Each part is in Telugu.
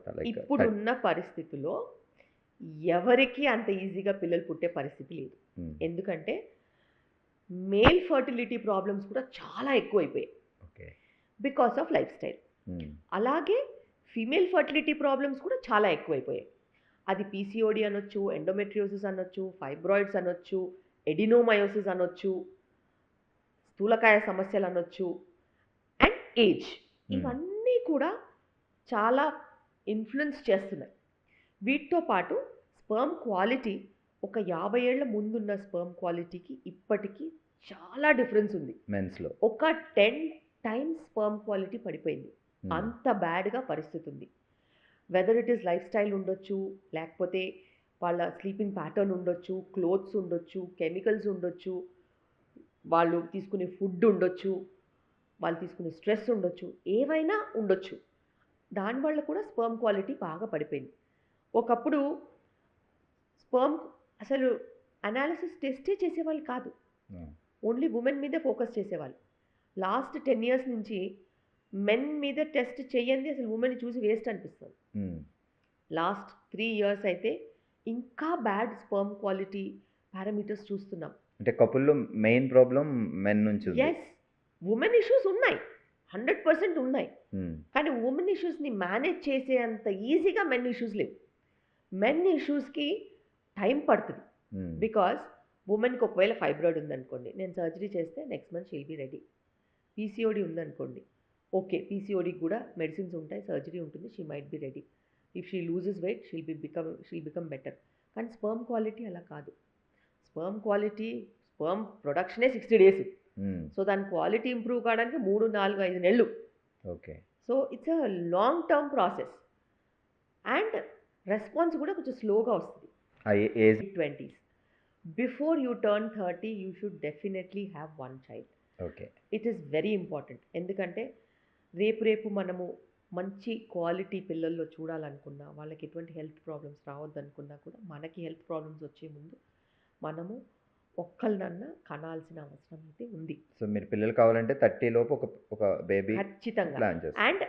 తర్వాత లైక్ ఇప్పుడున్న పరిస్థితిలో ఎవరికి అంత ఈజీగా పిల్లలు పుట్టే పరిస్థితి లేదు. ఎందుకంటే మేల్ ఫర్టిలిటీ ప్రాబ్లమ్స్ కూడా చాలా ఎక్కువైపోయాయి okay. Because of life style. అలాగే ఫీమేల్ ఫర్టిలిటీ ప్రాబ్లమ్స్ కూడా చాలా ఎక్కువైపోయాయి. అది పీసీఓడి అనొచ్చు, ఎండోమెట్రియోసిస్ అనొచ్చు, ఫైబ్రాయిడ్స్ అనొచ్చు, ఎడినోమయోసిస్ అనొచ్చు, స్థూలకాయ సమస్యలు అనొచ్చు, అండ్ ఏజ్. ఇవన్నీ కూడా చాలా ఇన్ఫ్లుయెన్స్ చేస్తున్నాయి. వీటితో పాటు స్పర్మ్ క్వాలిటీ ఒక 50 ఏళ్ల ముందున్న స్పర్మ్ క్వాలిటీకి ఇప్పటికీ చాలా డిఫరెన్స్ ఉంది. మెన్స్లో ఒక 10 టైమ్స్ స్పర్మ్ క్వాలిటీ పడిపోయింది. అంత బ్యాడ్గా పరిస్థితి ఉంది. Whether it is life style ఉండొచ్చు, లేకపోతే వాళ్ళ స్లీపింగ్ ప్యాటర్న్ ఉండొచ్చు, క్లోత్స్ ఉండొచ్చు, కెమికల్స్ ఉండొచ్చు, వాళ్ళు తీసుకునే ఫుడ్ ఉండొచ్చు, వాళ్ళు తీసుకునే స్ట్రెస్ ఉండొచ్చు, ఏవైనా ఉండొచ్చు. దానివల్ల కూడా స్పర్మ్ క్వాలిటీ బాగా పడిపోయింది. ఒకప్పుడు స్పర్మ్ అసలు అనాలిసిస్ టెస్టే చేసేవాళ్ళు కాదు, ఓన్లీ ఉమెన్ మీదే ఫోకస్ చేసేవాళ్ళు. లాస్ట్ 10 years నుంచి మెన్ మీద టెస్ట్ చేయండి అసలు ఉమెన్ చూసి వేస్ట్ అనిపిస్తుంది. లాస్ట్ 3 years అయితే ఇంకా బ్యాడ్ స్పర్మ్ క్వాలిటీ పారామీటర్స్ చూస్తున్నాం. అంటే కపుల్లో మెయిన్ ప్రాబ్లం మెన్ నుంచి ఉంది. ఎస్, ఉమెన్ ఇష్యూస్ ఉన్నాయి, 100% ఉన్నాయి. కానీ ఉమెన్ ఇష్యూస్ని మేనేజ్ చేసే అంత ఈజీగా మెన్ ఇష్యూస్ లేవు. మెన్ ఇష్యూస్కి టైం పడుతుంది. బికాస్ ఉమెన్కి ఒకవేళ ఫైబ్రాయిడ్ ఉందనుకోండి, నేను సర్జరీ చేస్తే next month she'll be ready. PCOD ఉందనుకోండి, ఓకే, పీసీఓడికి కూడా మెడిసిన్స్ ఉంటాయి, సర్జరీ ఉంటుంది, she might be ready. If she loses weight she'll become better. కానీ స్పర్మ్ క్వాలిటీ అలా కాదు. స్పర్మ్ క్వాలిటీ, స్పర్మ్ ప్రొడక్షనే 60 days. సో దాని క్వాలిటీ ఇంప్రూవ్ కావడానికి 3, 4, 5 నెలలు. Okay. So it's a long term process. And response కూడా కొంచెం స్లోగా వస్తుంది. Age 20s. Before you turn 30 you should definitely have 1 child. Okay. It is very important. ఎందుకంటే రేపు మనము మంచి క్వాలిటీ పిల్లల్లో చూడాలనుకున్నా, వాళ్ళకి ఎటువంటి హెల్త్ ప్రాబ్లమ్స్ రావద్దనుకున్నా కూడా మనకి హెల్త్ ప్రాబ్లమ్స్ వచ్చే ముందు మనము ఒక్కళ్ళనన్నా కనాల్సిన అవసరం అయితే ఉంది. సో మీరు పిల్లలు కావాలంటే 30 లోపు ఒక బేబీ ఖచ్చితంగా ప్లాన్ చేస్తారు. అండ్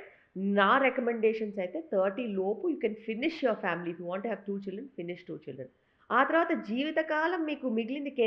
నా రికమెండేషన్స్ అయితే 30 లోపు you can finish your family. If you want have 2 children, finish 2 children. ఆ తర్వాత జీవితకాలం మీకు మిగిలింది కెరీర్